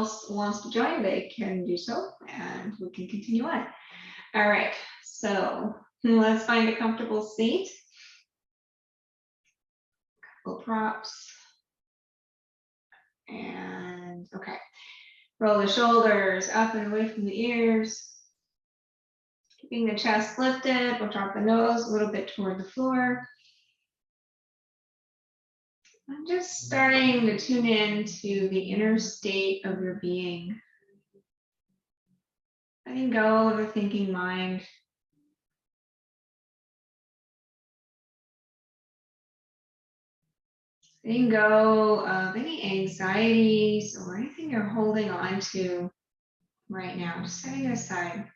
else wants to join, they can do so, and we can continue on. All right, so let's find a comfortable seat. Couple props. And okay, roll the shoulders up and away from the ears. Keeping the chest lifted, we'll drop the nose a little bit toward the floor. I'm just starting to tune in to the inner state of your being. Letting go of the thinking mind. Letting go of any anxieties or anything you're holding on to right now. Just setting it aside.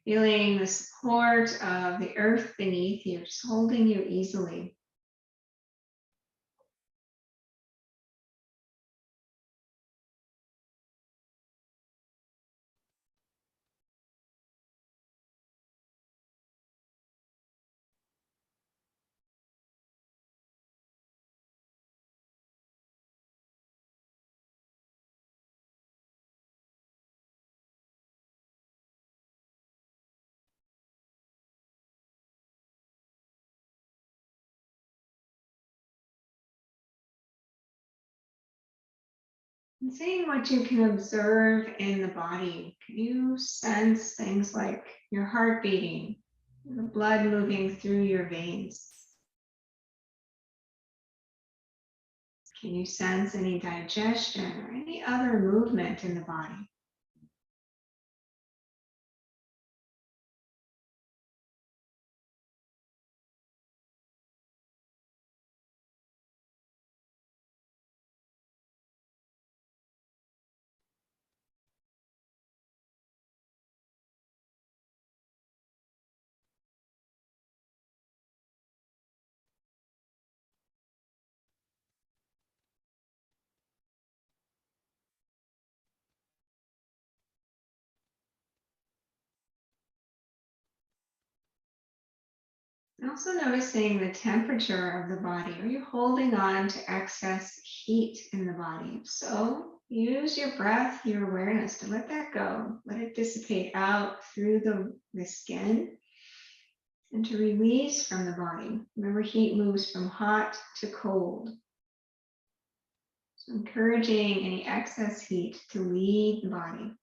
Feeling the support of the earth beneath you, just holding you easily. And seeing what you can observe in the body. Can you sense things like your heart beating, the blood moving through your veins? Can you sense any digestion or any other movement in the body? And also noticing the temperature of the body. Are you holding on to excess heat in the body? If so, use your breath, your awareness to let that go. Let it dissipate out through the skin and to release from the body. Remember, heat moves from hot to cold. So encouraging any excess heat to leave the body.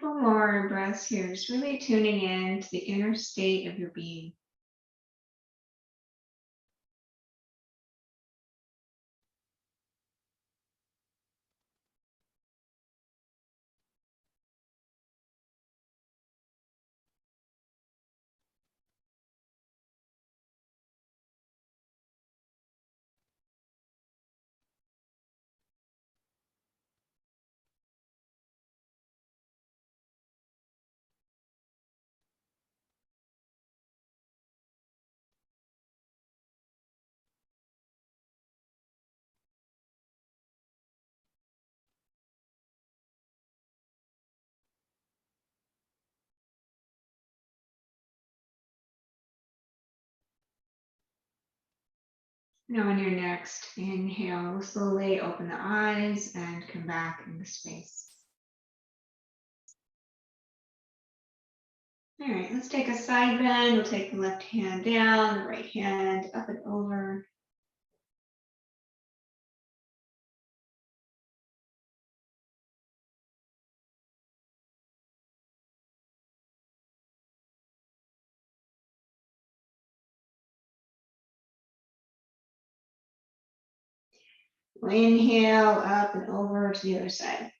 Couple more breaths here, just really tuning in to the inner state of your being. Now on your next inhale, slowly open the eyes and come back into space. All right, let's take a side bend. We'll take the left hand down, the right hand up and over. We'll inhale up and over to the other side.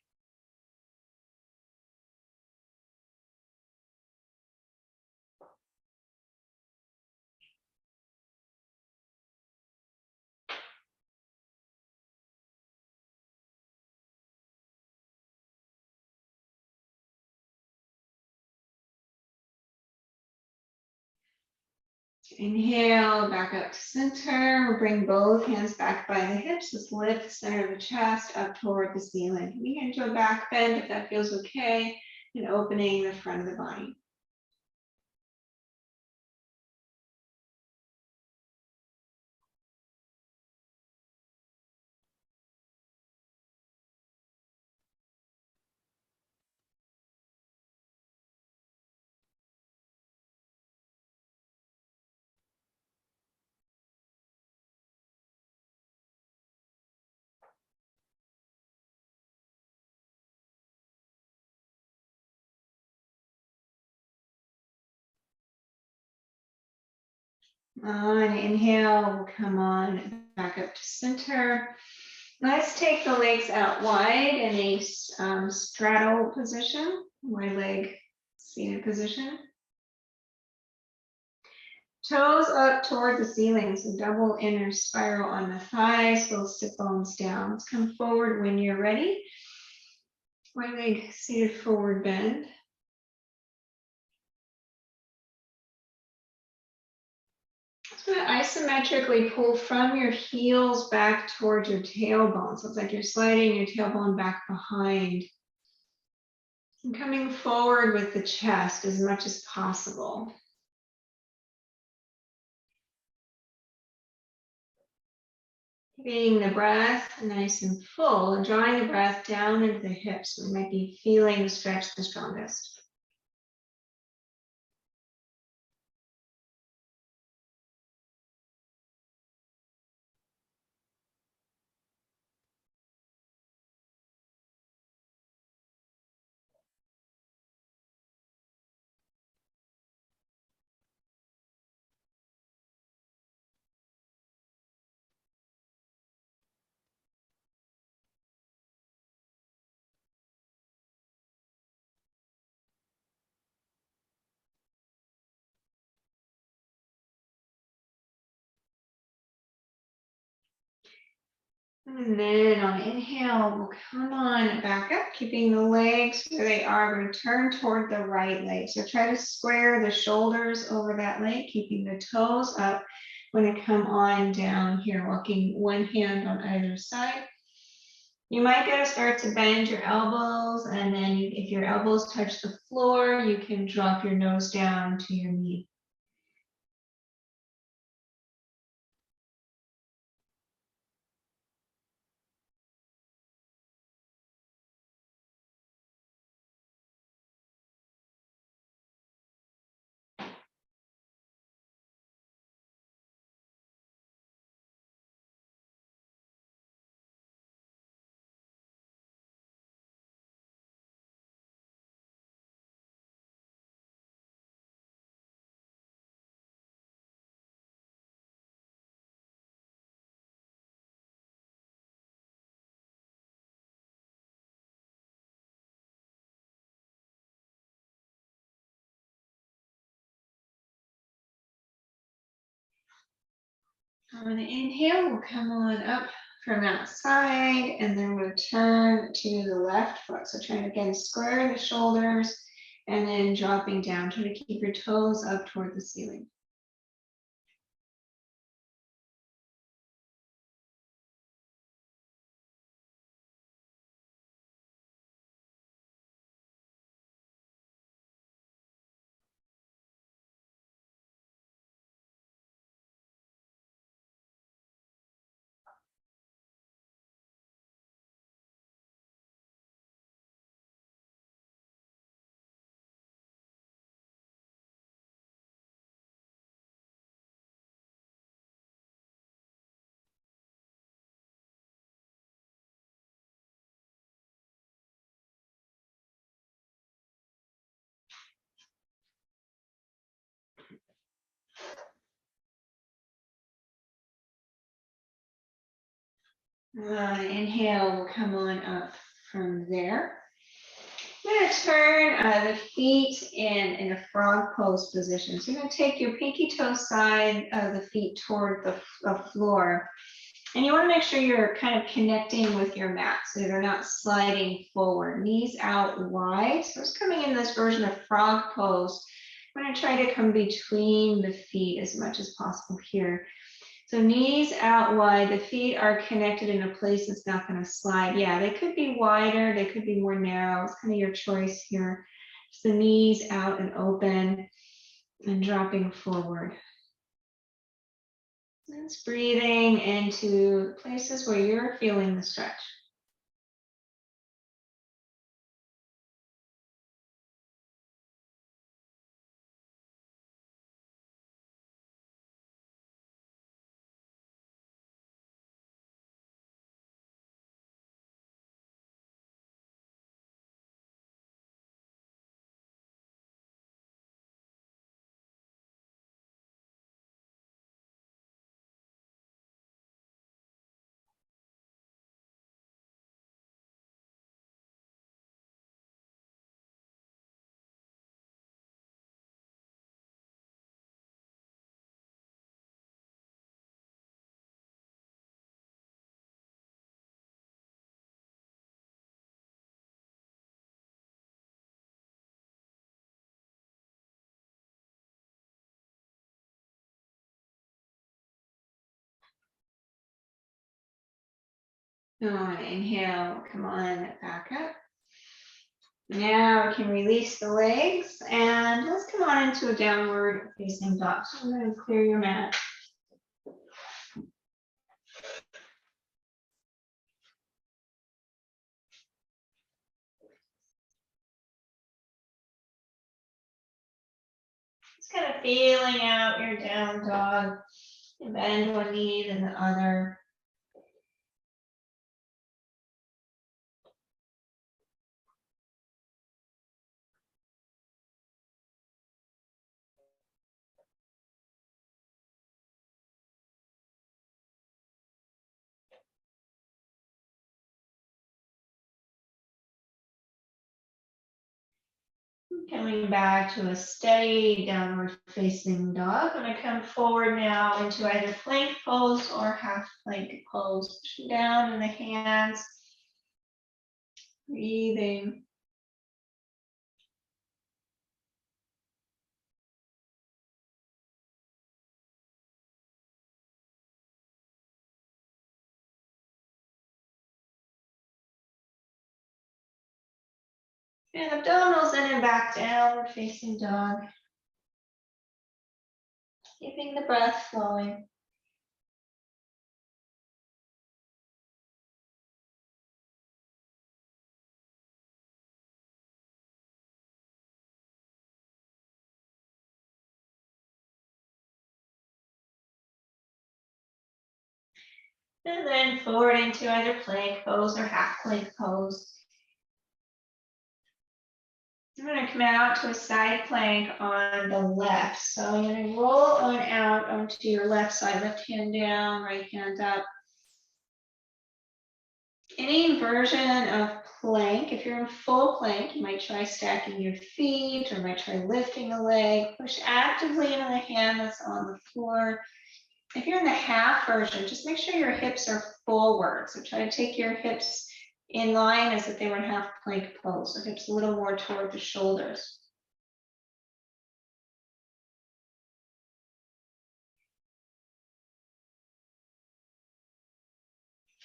Inhale, back up to center. We'll bring both hands back by the hips. Let's lift the center of the chest up toward the ceiling. We can do a back bend if that feels okay, and opening the front of the body. On inhale, we'll come on back up to center. Let's take the legs out wide in a straddle position, wide leg seated position. Toes up toward the ceiling, so double inner spiral on the thighs, those sit bones down. Let's come forward when you're ready. Wide leg seated forward bend. So isometrically pull from your heels back towards your tailbone. So it's like you're sliding your tailbone back behind. And coming forward with the chest as much as possible. Keeping the breath nice and full and drawing the breath down into the hips. We might be feeling the stretch the strongest. And then on inhale, we'll come on back up, keeping the legs where they are. We're going to turn toward the right leg. So try to square the shoulders over that leg, keeping the toes up. When you come on down here, walking one hand on either side. You might get to start to bend your elbows, and then if your elbows touch the floor, you can drop your nose down to your knee. On the inhale, we'll come on up from that side, and then we'll turn to the left foot. So trying to again square the shoulders, and then dropping down. Try to keep your toes up toward the ceiling. Inhale, we'll come on up from there. I'm going to turn the feet in a frog pose position. So you're going to take your pinky toe side of the feet toward the floor. And you want to make sure you're kind of connecting with your mat so they're not sliding forward. Knees out wide. So it's coming in this version of frog pose. I'm going to try to come between the feet as much as possible here. So knees out wide, the feet are connected in a place that's not going to slide. Yeah, they could be wider, they could be more narrow. It's kind of your choice here. So the knees out and open and dropping forward. It's breathing into places where you're feeling the stretch. Inhale, come on back up. Now we can release the legs and let's come on into a downward facing dog. So I'm going to clear your mat. Just kind of feeling out your down dog. You bend one knee, then the other. Coming back to a steady downward facing dog. I'm going to come forward now into either plank pose or half plank pose. Pushing down in the hands. Breathing. And abdominals in and back, downward facing dog. Keeping the breath flowing. And then forward into either plank pose or half plank pose. I'm going to come out to a side plank on the left. So I'm going to roll on out onto your left side, left hand down, right hand up. Any version of plank, if you're in full plank, you might try stacking your feet or might try lifting a leg. Push actively into the hand that's on the floor. If you're in the half version, just make sure your hips are forward. So try to take your hips in line as if they were in half plank pose. So hips a little more toward the shoulders.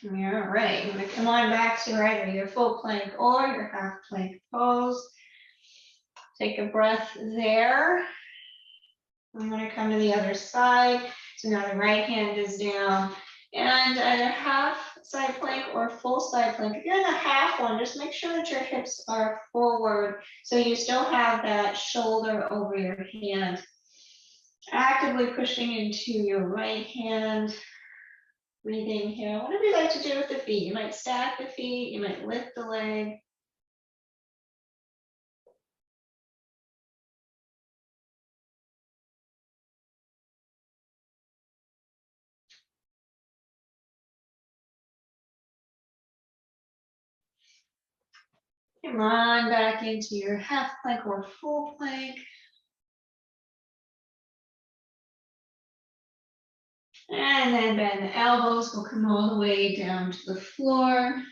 All right, I'm going to come on back to either your full plank or your half plank pose. Take a breath there. I'm going to come to the other side. So now the right hand is down and either half side plank or full side plank. If you're in the half one, just make sure that your hips are forward so you still have that shoulder over your hand. Actively pushing into your right hand. Breathing here. Whatever you like to do with the feet. You might stack the feet, you might lift the leg. Come on back into your half plank or full plank. And then bend the elbows, we'll come all the way down to the floor.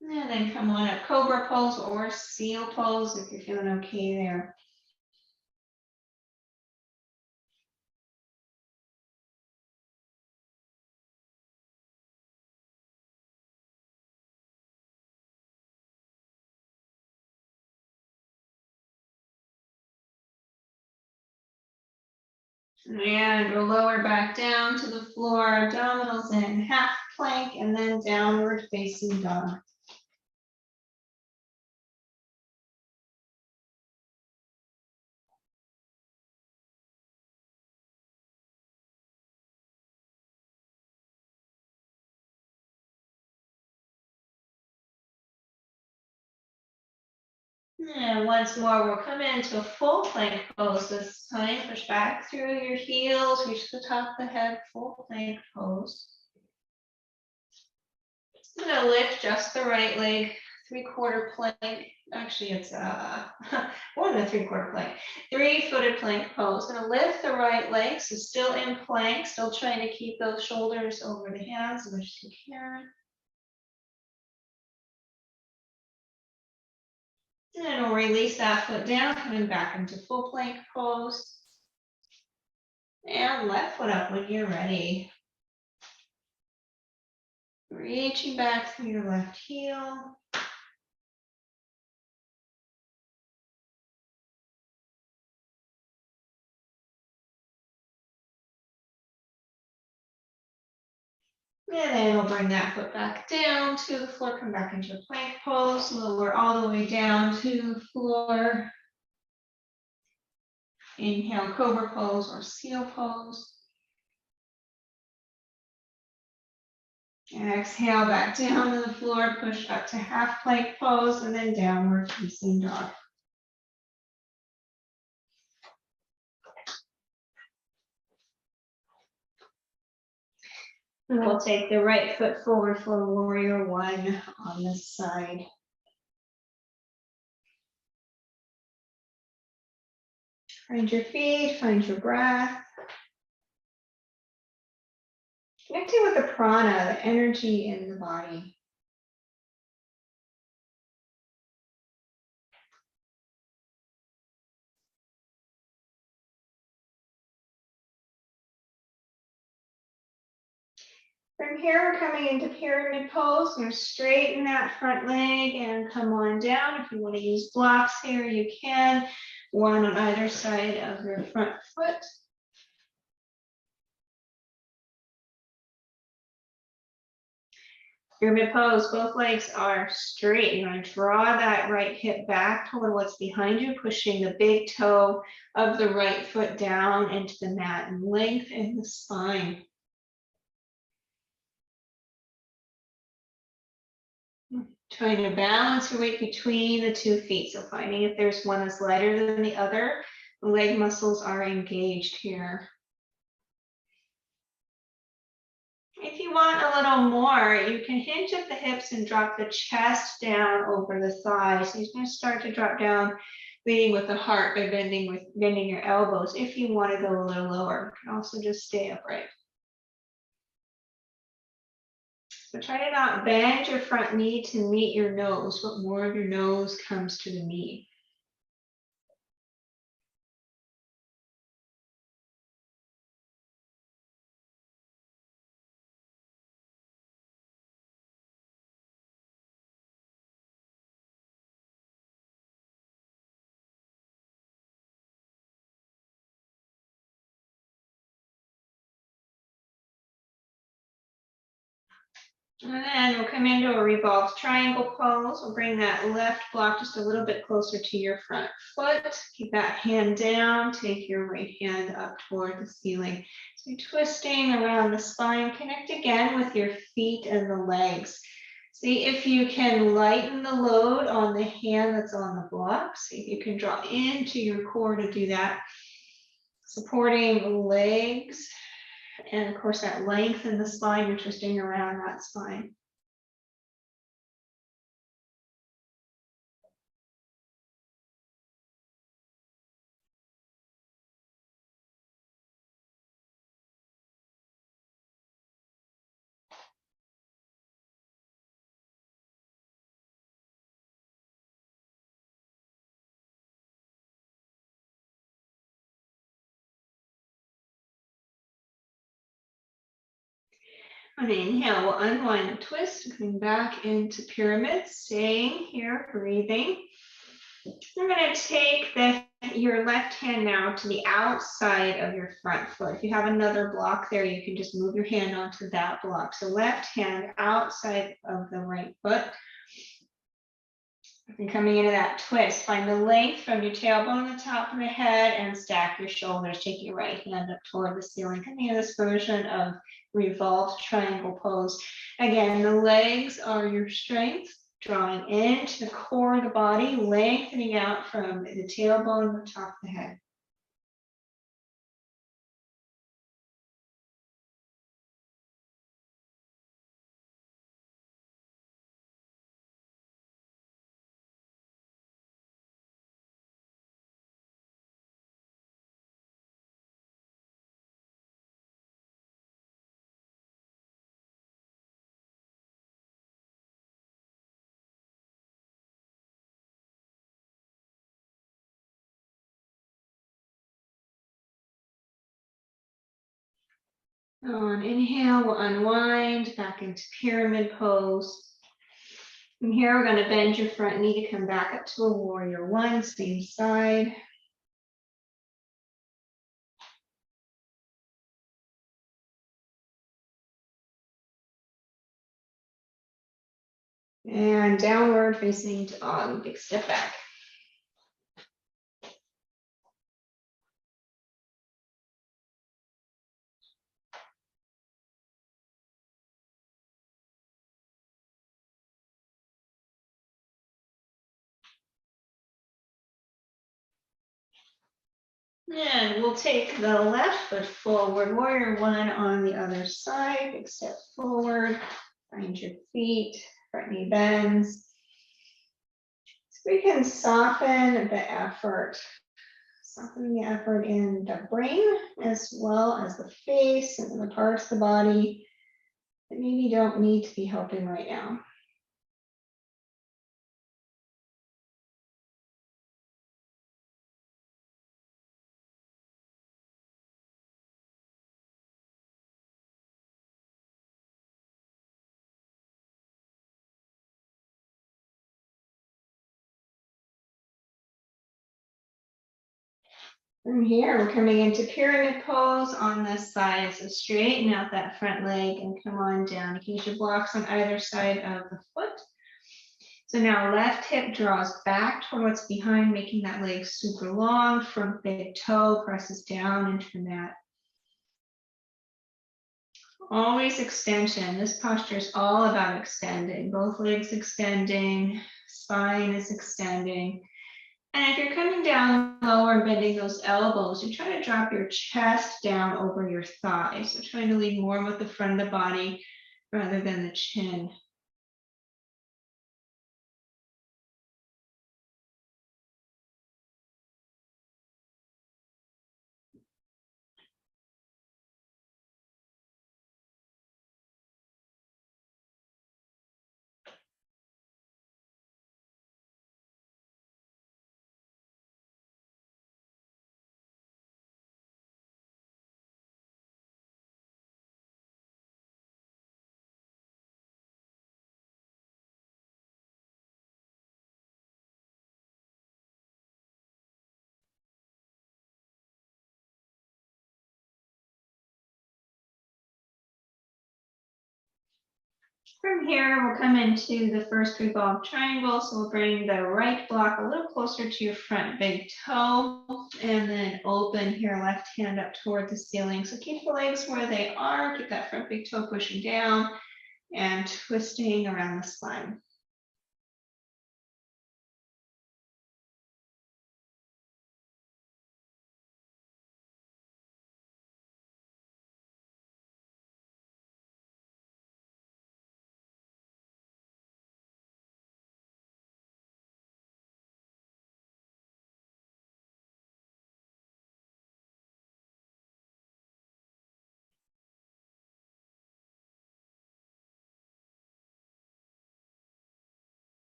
And then come on up, cobra pose or seal pose if you're feeling okay there. And we'll lower back down to the floor, abdominals in, half plank, and then downward facing dog. And once more, we'll come into a full plank pose this time. Push back through your heels, reach the top of the head, full plank pose. I'm gonna lift just the right leg, 3/4 plank. Actually, it's more than a 3/4 plank. 3-footed plank pose. Gonna lift the right leg, so still in plank, still trying to keep those shoulders over the hands as much as you can. And then we'll release that foot down, coming back into full plank pose. And left foot up when you're ready. Reaching back through your left heel. And then we'll bring that foot back down to the floor, come back into a plank pose, lower all the way down to the floor. Inhale, cobra pose or seal pose. And exhale back down to the floor, push up to half plank pose, and then downward facing dog. And we'll take the right foot forward for warrior one on this side. Find your feet, find your breath. Connecting with the prana, the energy in the body. From here, we're coming into pyramid pose. We're gonna straighten that front leg and come on down. If you want to use blocks here, you can. One on either side of your front foot. Pyramid pose, both legs are straight. You're going to draw that right hip back toward what's behind you, pushing the big toe of the right foot down into the mat and lengthen the spine. Trying to balance your weight between the 2 feet. So finding if there's one that's lighter than the other, the leg muscles are engaged here. If you want a little more, you can hinge at the hips and drop the chest down over the thighs. So you're going to start to drop down, leading with the heart by bending your elbows. If you want to go a little lower, you can also just stay upright. So try to not bend your front knee to meet your nose, but more of your nose comes to the knee. And then we'll come into a revolved triangle pose. We'll bring that left block just a little bit closer to your front foot. Keep that hand down. Take your right hand up toward the ceiling. So you're twisting around the spine. Connect again with your feet and the legs. See if you can lighten the load on the hand that's on the block. See if you can draw into your core to do that. Supporting legs. And of course, that length in the spine, you're twisting around that spine. On an inhale, we'll unwind and twist, coming back into pyramid, staying here, breathing. You're going to take your left hand now to the outside of your front foot. If you have another block there, you can just move your hand onto that block. So left hand outside of the right foot. And coming into that twist, find the length from your tailbone to the top of the head and stack your shoulders. Take your right hand up toward the ceiling. Coming into this version of revolved triangle pose. Again, the legs are your strength. Drawing into the core of the body, lengthening out from the tailbone to the top of the head. On inhale, we'll unwind back into pyramid pose. From here, we're going to bend your front knee to come back up to a warrior one, same side. And downward facing dog, big step back. And we'll take the left foot forward, warrior one on the other side, big step forward, find your feet, front knee bends. So we can soften the effort. Soften the effort in the brain as well as the face and the parts of the body that maybe don't need to be helping right now. From here, we're coming into pyramid pose on this side. So straighten out that front leg and come on down. Keep your blocks on either side of the foot. So now left hip draws back toward what's behind, making that leg super long. Front big toe presses down into the mat. Always extension. This posture is all about extending. Both legs extending, spine is extending. And if you're coming down lower and bending those elbows, you're trying to drop your chest down over your thighs. So trying to lean more with the front of the body rather than the chin. From here, we'll come into the first revolved triangle. So we'll bring the right block a little closer to your front big toe and then open here, left hand up toward the ceiling. So keep the legs where they are, keep that front big toe pushing down and twisting around the spine.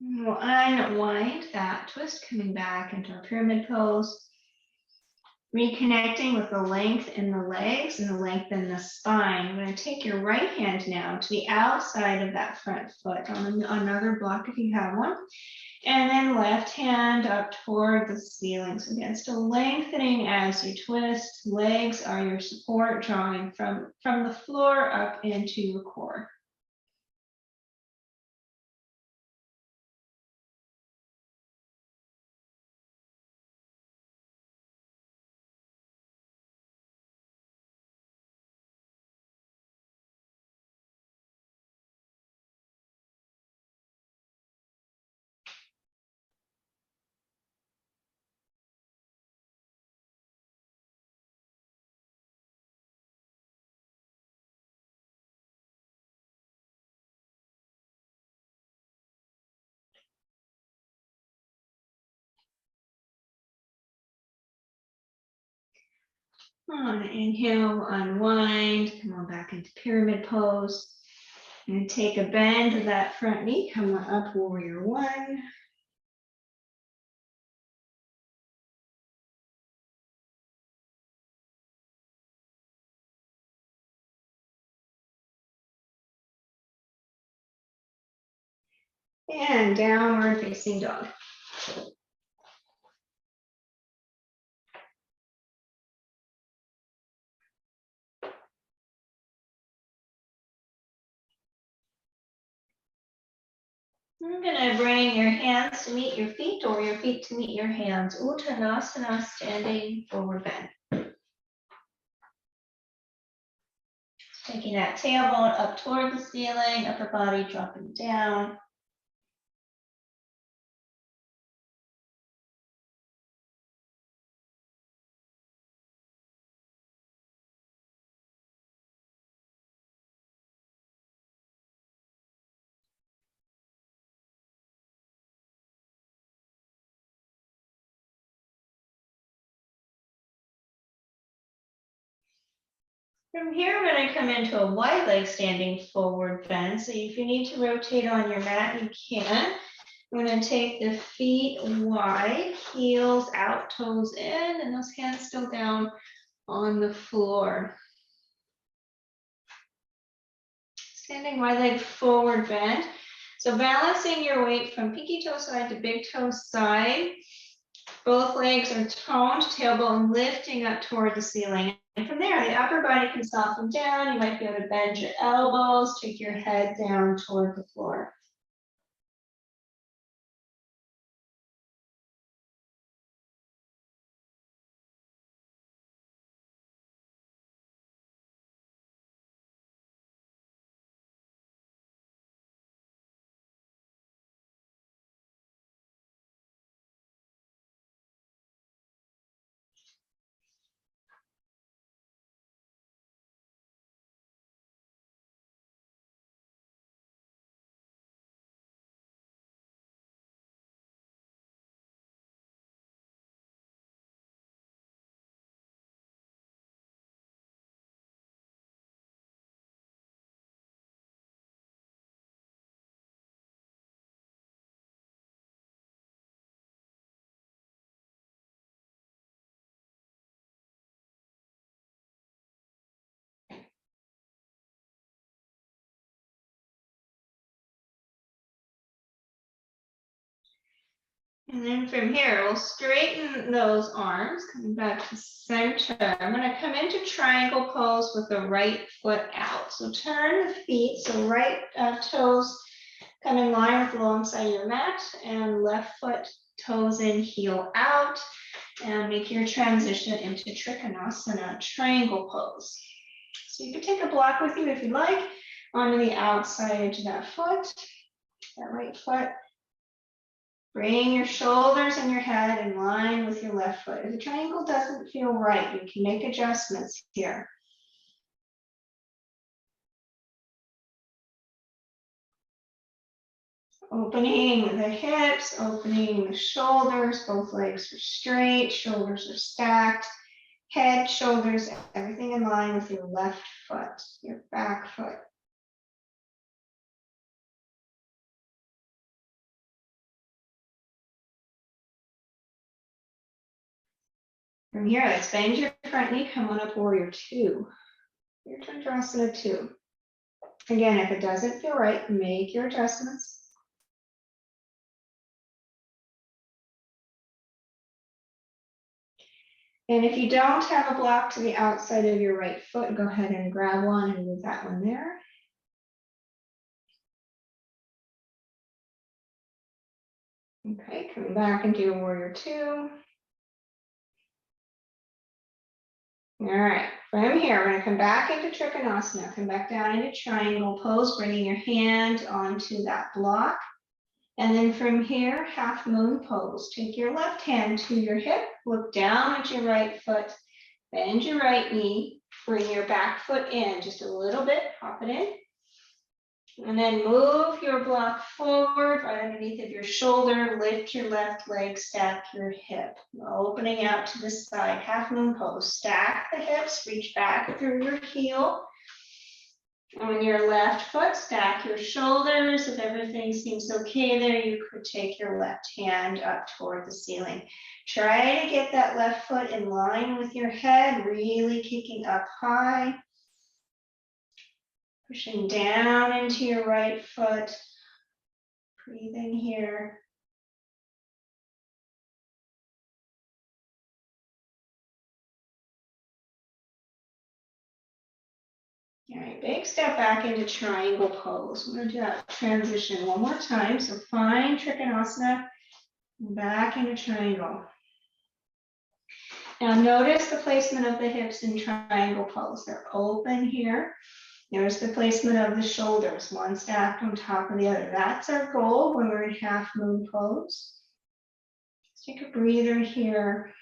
We'll unwind that twist, coming back into our pyramid pose. Reconnecting with the length in the legs and the length in the spine. I'm going to take your right hand now to the outside of that front foot on another block if you have one. And then left hand up toward the ceiling. So again, still lengthening as you twist. Legs are your support, drawing from the floor up into your core. On inhale, unwind, come on back into pyramid pose. And take a bend of that front knee, come on up, warrior one. And downward facing dog. I'm going to bring your hands to meet your feet or your feet to meet your hands. Uttanasana, standing forward bend. Taking that tailbone up toward the ceiling, upper body dropping down. From here, we're going to come into a wide leg standing forward bend. So if you need to rotate on your mat, you can. I'm going to take the feet wide, heels out, toes in, and those hands still down on the floor. Standing wide leg forward bend. So balancing your weight from pinky toe side to big toe side. Both legs are toned, tailbone lifting up toward the ceiling. And from there, the upper body can soften down. You might be able to bend your elbows, take your head down toward the floor. And then from here, we'll straighten those arms, coming back to center. I'm going to come into triangle pose with the right foot out. So turn the feet, so right toes come in line with alongside your mat, and left foot, toes in, heel out, and make your transition into Trikonasana, triangle pose. So you can take a block with you if you like, onto the outside edge of that foot, that right foot. Bring your shoulders and your head in line with your left foot. If the triangle doesn't feel right, you can make adjustments here. Opening the hips, opening the shoulders, both legs are straight, shoulders are stacked, head, shoulders, everything in line with your left foot, your back foot. From here, let's bend your front knee, come on up, warrior two. Your Chandrasana 2. Again, if it doesn't feel right, make your adjustments. And if you don't have a block to the outside of your right foot, go ahead and grab one and move that one there. Okay, coming back into your warrior two. All right, from here, we're going to come back into Trikonasana, come back down into triangle pose, bringing your hand onto that block. And then from here, half moon pose. Take your left hand to your hip, look down at your right foot, bend your right knee, bring your back foot in just a little bit, pop it in. And then move your block forward right underneath of your shoulder, lift your left leg, stack your hip. Opening out to the side, half moon pose. Stack the hips, reach back through your heel. On your left foot, stack your shoulders. If everything seems okay there, you could take your left hand up toward the ceiling. Try to get that left foot in line with your head, really kicking up high. Pushing down into your right foot. Breathing here. All right, big step back into triangle pose. We're going to do that transition one more time. So find Trikonasana, back into triangle. Now notice the placement of the hips in triangle pose. They're open here. There's the placement of the shoulders, one stacked on top of the other. That's our goal when we're in half moon pose. Let's take a breather here.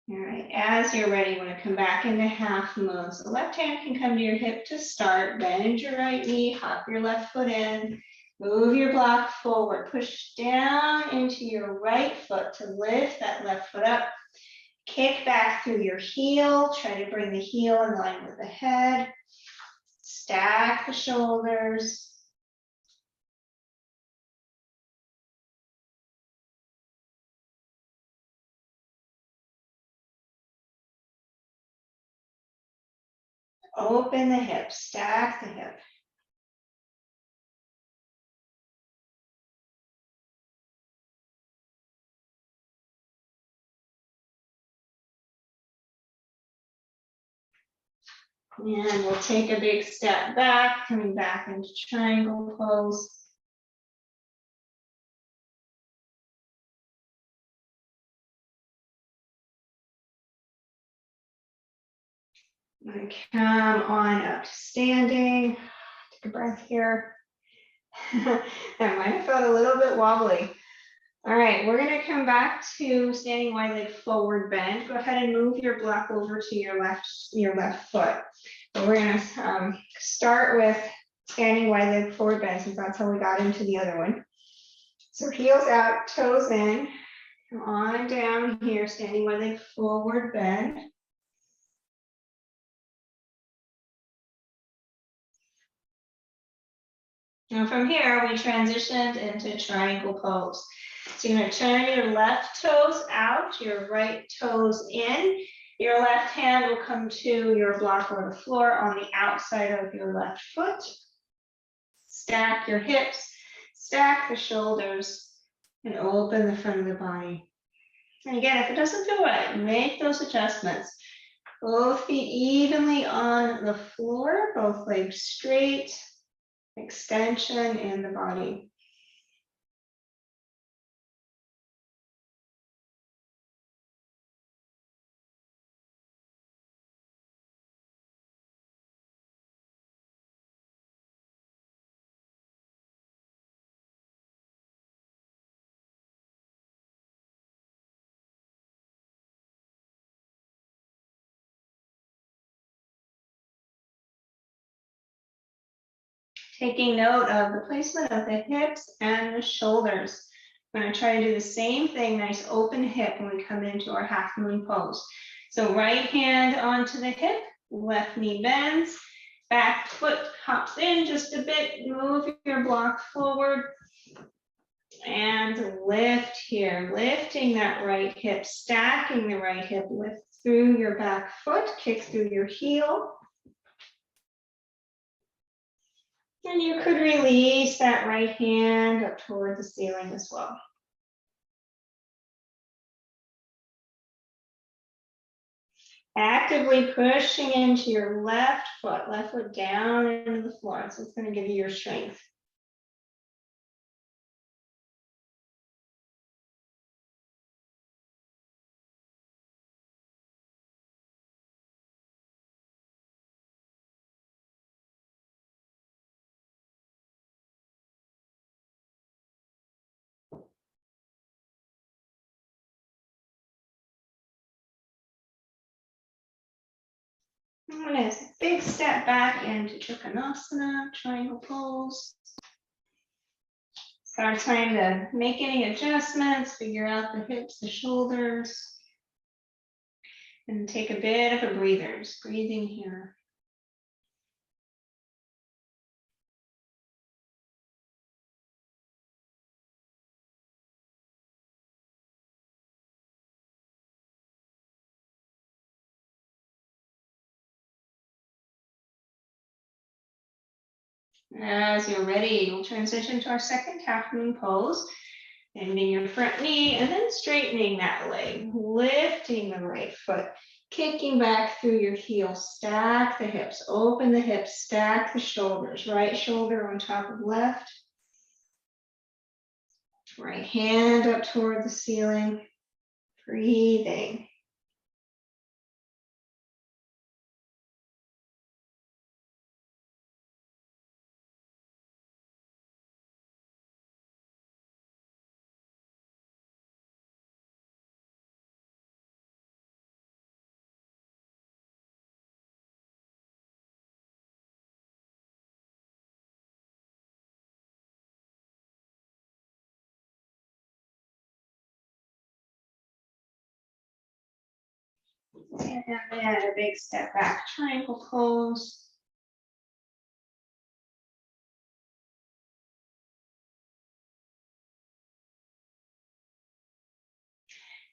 All right, as you're ready, you want to come back into half moon. So the left hand can come to your hip to start. Bend your right knee, hop your left foot in. Move your block forward. Push down into your right foot to lift that left foot up. Kick back through your heel. Try to bring the heel in line with the head. Stack the shoulders. Open the hips, stack the hip. And we'll take a big step back, coming back into triangle pose. And come on up to standing. Take a breath here. That might have felt a little bit wobbly. All right, we're going to come back to standing wide leg forward bend. Go ahead and move your block over to your left foot. But we're going to start with standing wide leg forward bend, since that's how we got into the other one. So heels out, toes in. Come on down here, standing wide leg forward bend. Now from here, we transitioned into triangle pose. So you're going to turn your left toes out, your right toes in. Your left hand will come to your block or the floor on the outside of your left foot. Stack your hips, stack the shoulders, and open the front of the body. And again, if it doesn't feel right, make those adjustments. Both feet evenly on the floor, both legs straight. Extension in the body. Taking note of the placement of the hips and the shoulders. I'm going to try to do the same thing, nice open hip when we come into our half moon pose. So right hand onto the hip, left knee bends, Back foot hops in just a bit. Move your block forward. And lift here, lifting that right hip, stacking the right hip, lift through your back foot, kick through your heel. And you could release that right hand up toward the ceiling as well. Actively pushing into your left foot down into the floor. So it's going to give you your strength. I'm going to big step back into Trikonasana, triangle pose. It's our time to make any adjustments, figure out the hips, the shoulders, and take a bit of a breather, just breathing here. As you're ready, we'll transition to our second half moon pose. Bending your front knee and then straightening that leg, lifting the right foot, kicking back through your heel, stack the hips, open the hips, stack the shoulders, right shoulder on top of left, right hand up toward the ceiling, breathing. And then a big step back, triangle pose.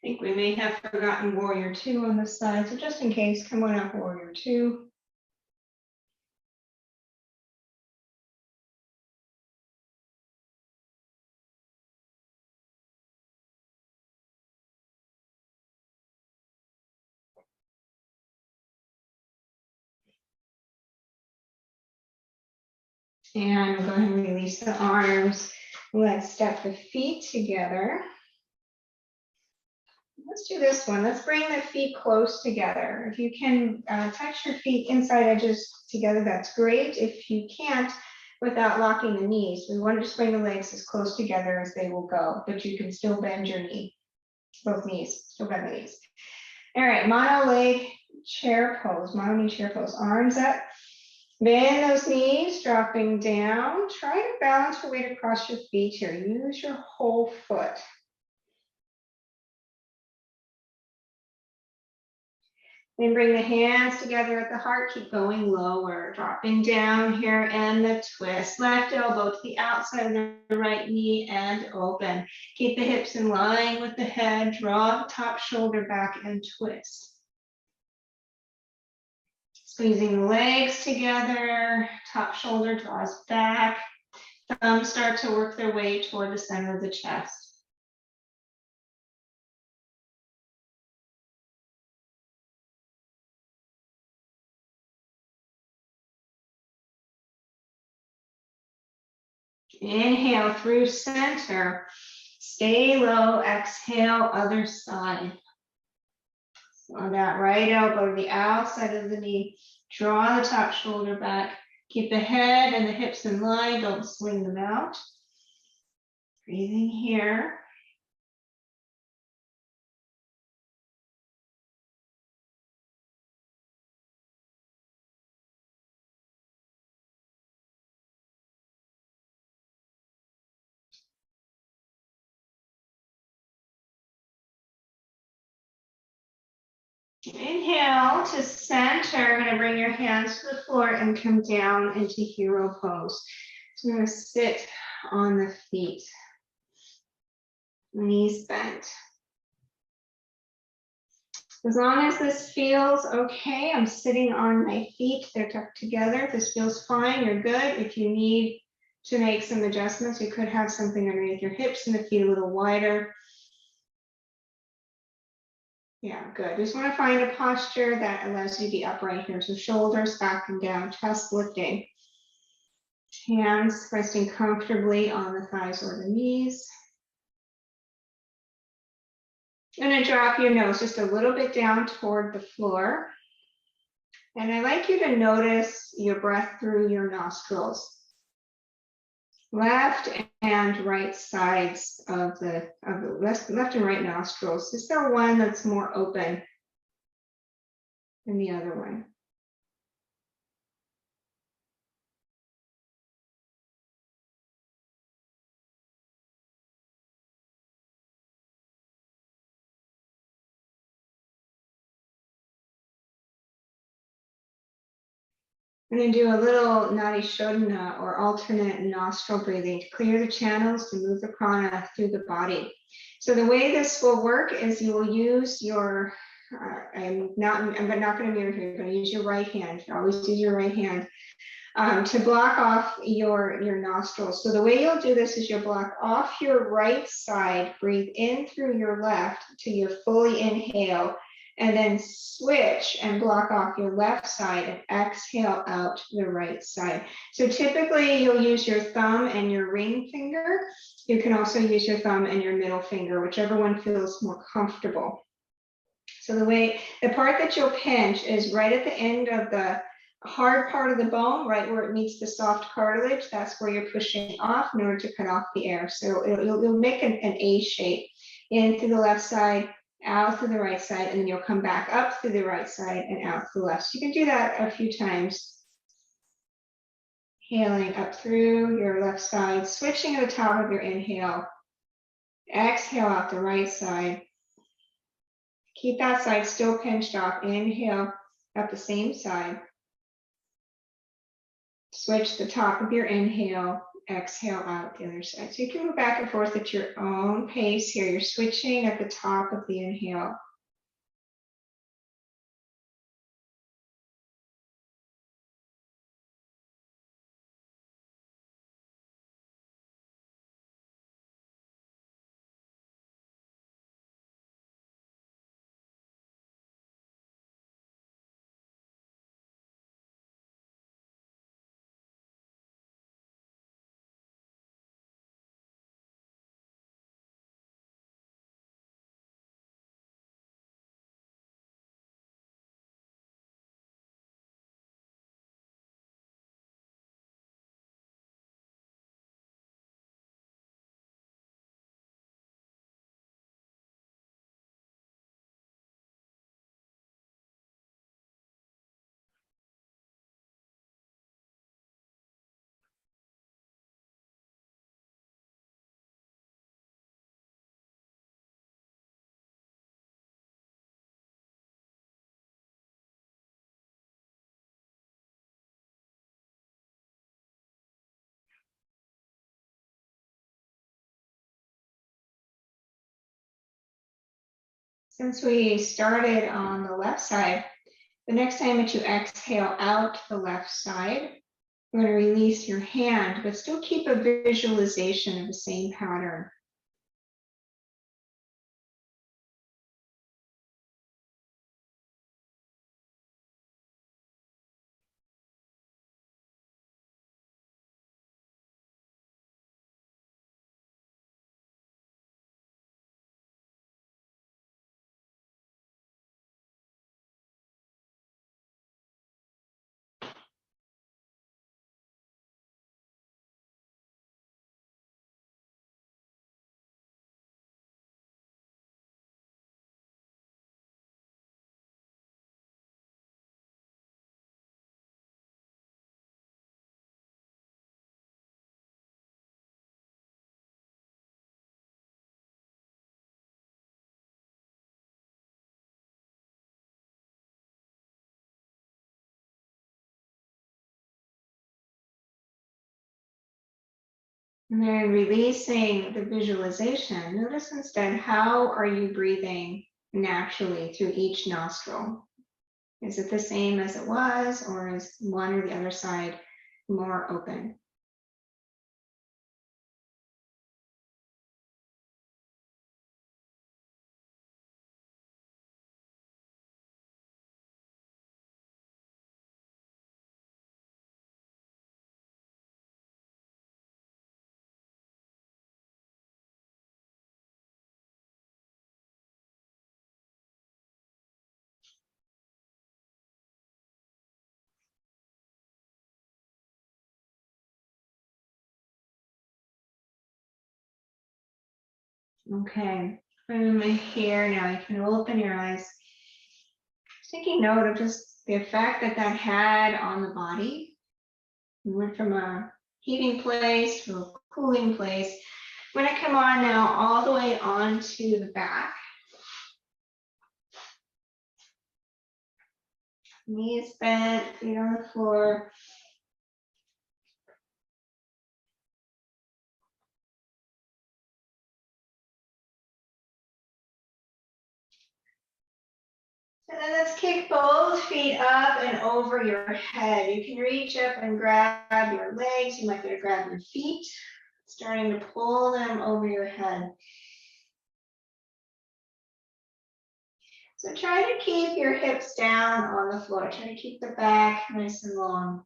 I think we may have forgotten warrior two on this side, so just in case, come on up, warrior two. And we'll go ahead and release the arms. Let's step the feet together. Let's do this one. Let's bring the feet close together. If you can touch your feet inside edges together, that's great. If you can't, without locking the knees, we want to just bring the legs as close together as they will go, but you can still bend your knee, both knees, still bend the knees. All right, mono leg chair pose, mono knee chair pose, arms up. Bend those knees, dropping down. Try to balance your weight across your feet here. Use your whole foot. Then bring the hands together at the heart. Keep going lower, dropping down here and the twist. Left elbow to the outside of the right knee and open. Keep the hips in line with the head. Draw the top shoulder back and twist. Squeezing the legs together. Top shoulder draws back. Thumbs start to work their way toward the center of the chest. Inhale through center. Stay low. Exhale, other side. On that right elbow to the outside of the knee. Draw the top shoulder back. Keep the head and the hips in line. Don't swing them out. Breathing here. Inhale to center. I'm going to bring your hands to the floor and come down into hero pose. So I'm going to sit on the feet, knees bent. As long as this feels okay, I'm sitting on my feet, they're tucked together. If this feels fine, you're good. If you need to make some adjustments, you could have something underneath your hips and the feet a little wider. Yeah, good. Just want to find a posture that allows you to be upright here. So shoulders back and down, chest lifting. Hands resting comfortably on the thighs or the knees. I'm going to drop your nose just a little bit down toward the floor. And I'd like you to notice your breath through your nostrils. Left and right sides of the left and right nostrils. Is there one that's more open than the other one? I'm going to do a little Nadi Shodhana or alternate nostril breathing to clear the channels to move the prana through the body. So the way this will work is you will use your, I'm not going to mirror here, you're going to use your right hand. Always use your right hand to block off your nostrils. So the way you'll do this is you'll block off your right side, breathe in through your left till you fully inhale, and then switch and block off your left side and exhale out the right side. So typically you'll use your thumb and your ring finger. You can also use your thumb and your middle finger, whichever one feels more comfortable. So the part that you'll pinch is right at the end of the hard part of the bone, right where it meets the soft cartilage. That's where you're pushing off in order to cut off the air. So you'll make an A shape in through the left side, out through the right side, and then you'll come back up through the right side and out through the left. So you can do that a few times. Inhaling up through your left side, switching at the top of your inhale. Exhale out the right side. Keep that side still pinched off. Inhale up the same side. Switch the top of your inhale. Exhale out the other side. So you can move back and forth at your own pace here. You're switching at the top of the inhale. Since we started on the left side, the next time that you exhale out the left side, you're going to release your hand, but still keep a visualization of the same pattern. And then releasing the visualization, notice instead, how are you breathing naturally through each nostril? Is it the same as it was, or is one or the other side more open? Okay, from here now, you can open your eyes. Taking note of just the effect that that had on the body. We went from a heating place to a cooling place. I'm going to come on now all the way onto the back. Knees bent, feet on the floor. And then let's kick both feet up and over your head. You can reach up and grab your legs. You might be able to grab your feet, starting to pull them over your head. So try to keep your hips down on the floor. Try to keep the back nice and long.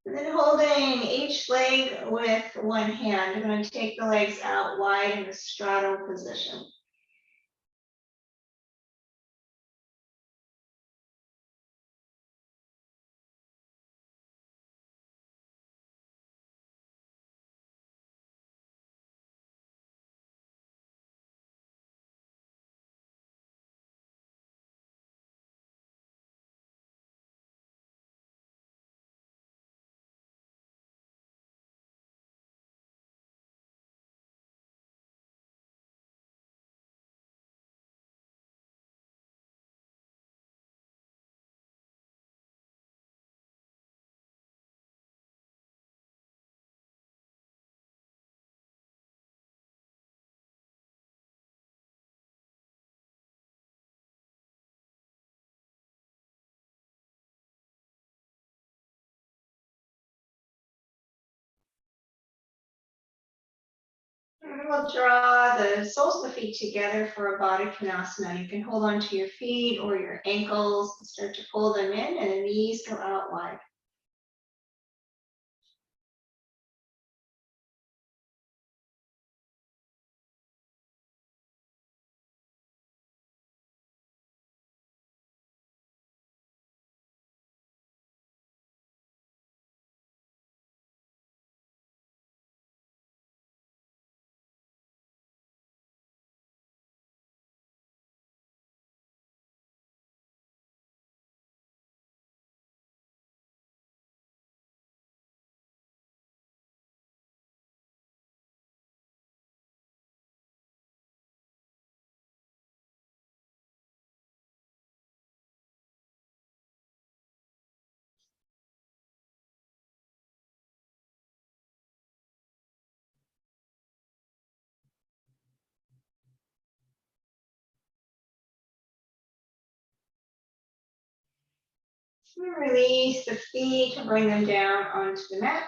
And then holding each leg with one hand, I'm going to take the legs out wide in the straddle position. And we'll draw the soles of the feet together for a Baddha Konasana. You can hold on to your feet or your ankles and start to pull them in, and the knees go out wide. Release the feet to bring them down onto the mat.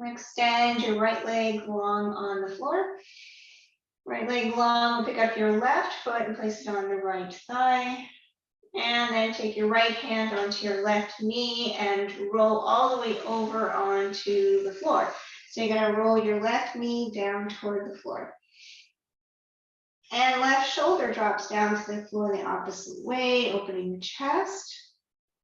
Extend your right leg long on the floor. Right leg long, pick up your left foot and place it on the right thigh. And then take your right hand onto your left knee and roll all the way over onto the floor. So you're going to roll your left knee down toward the floor. And left shoulder drops down to the floor the opposite way, opening the chest.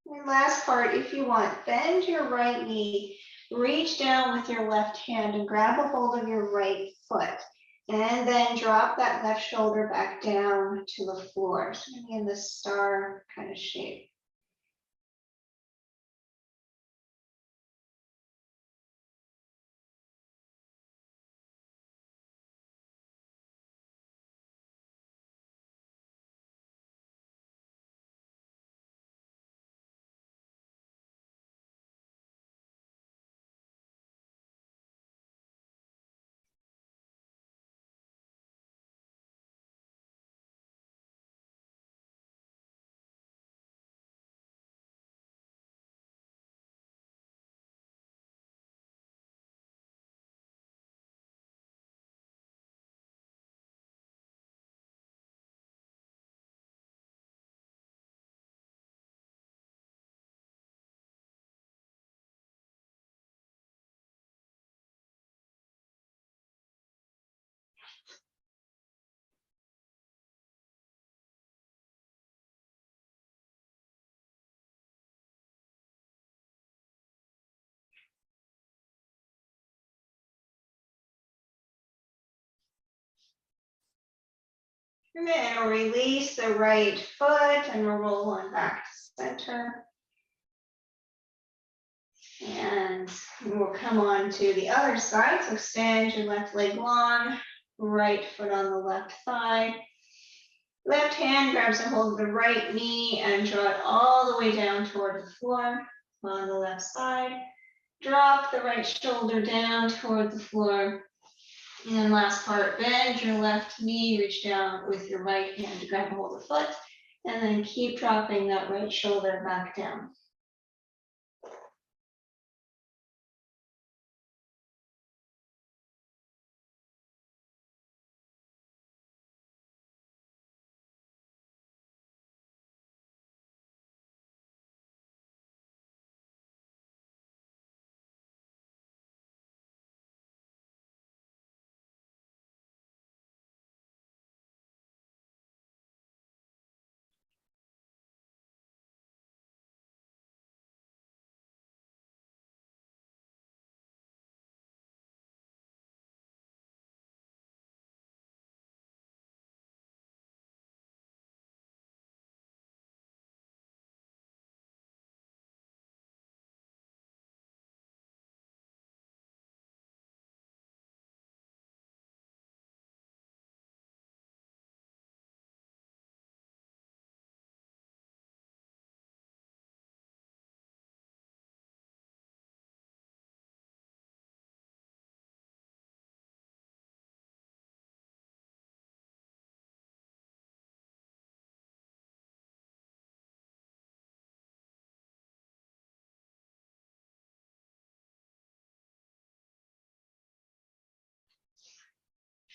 And last part, if you want, bend your right knee Reach down with your left hand and grab a hold of your right foot. And then drop that left shoulder back down to the floor. So maybe in this star kind of shape. And then release the right foot and roll on back to center. And we'll come on to the other side. So extend your left leg long, right foot on the left thigh. Left hand grabs a hold of the right knee and draw it all the way down toward the floor on the left side. Drop the right shoulder down toward the floor. And then last part, bend your left knee, reach down with your right hand to grab a hold of the foot, and then keep dropping that right shoulder back down.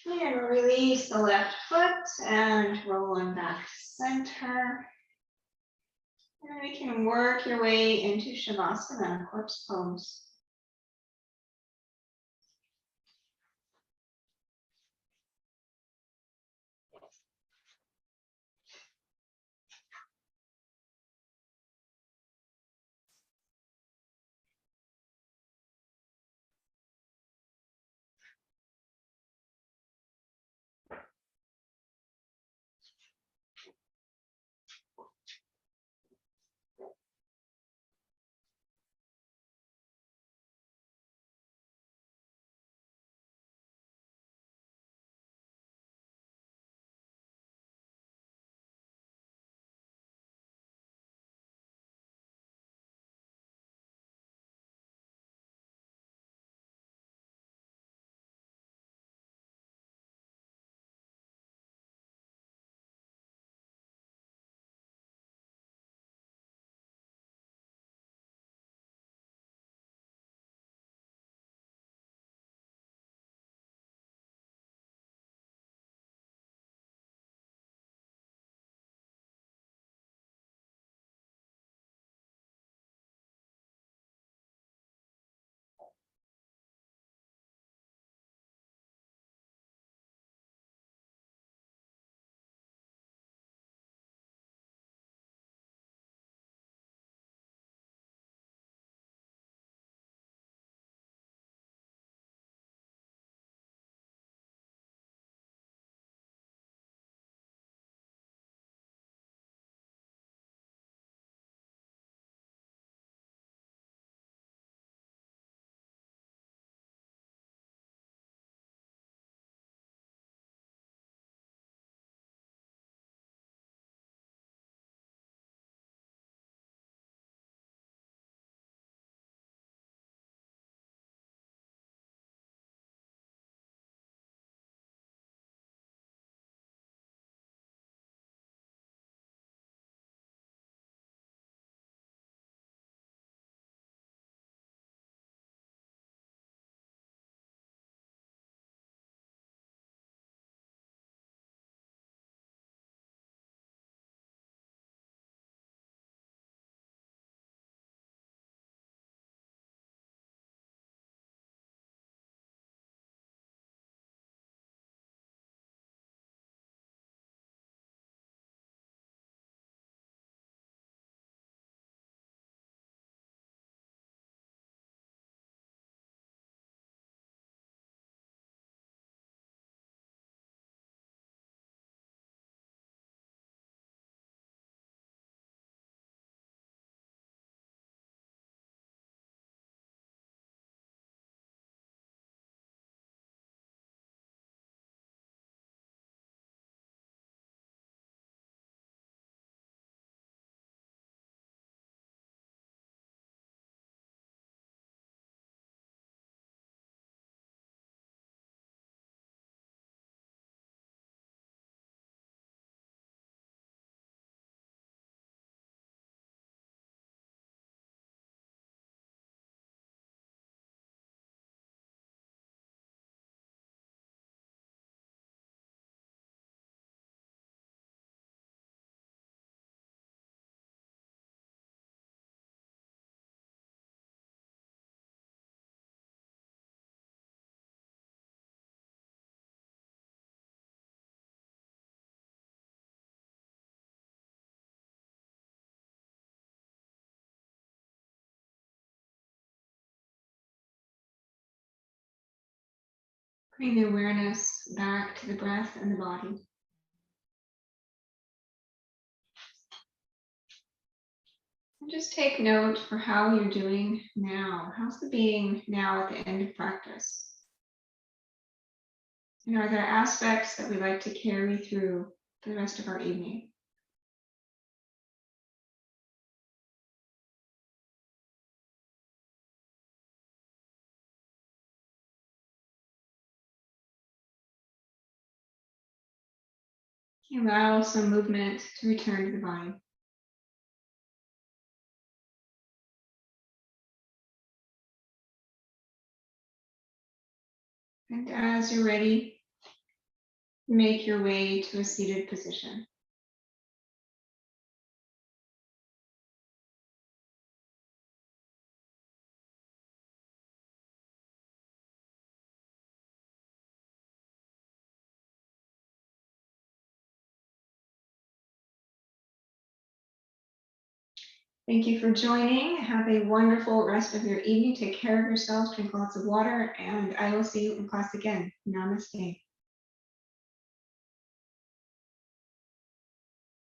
And release the left foot and roll on back to center. And we can work your way into Shavasana, corpse pose. Bring the awareness back to the breath and the body. And just take note for how you're doing now. How's the being now at the end of practice? And are there aspects that we like to carry through the rest of our evening? Allow some movement to return to the body. And as you're ready, make your way to a seated position. Thank you for joining. Have a wonderful rest of your evening. Take care of yourselves, drink lots of water, and I will see you in class again. Namaste.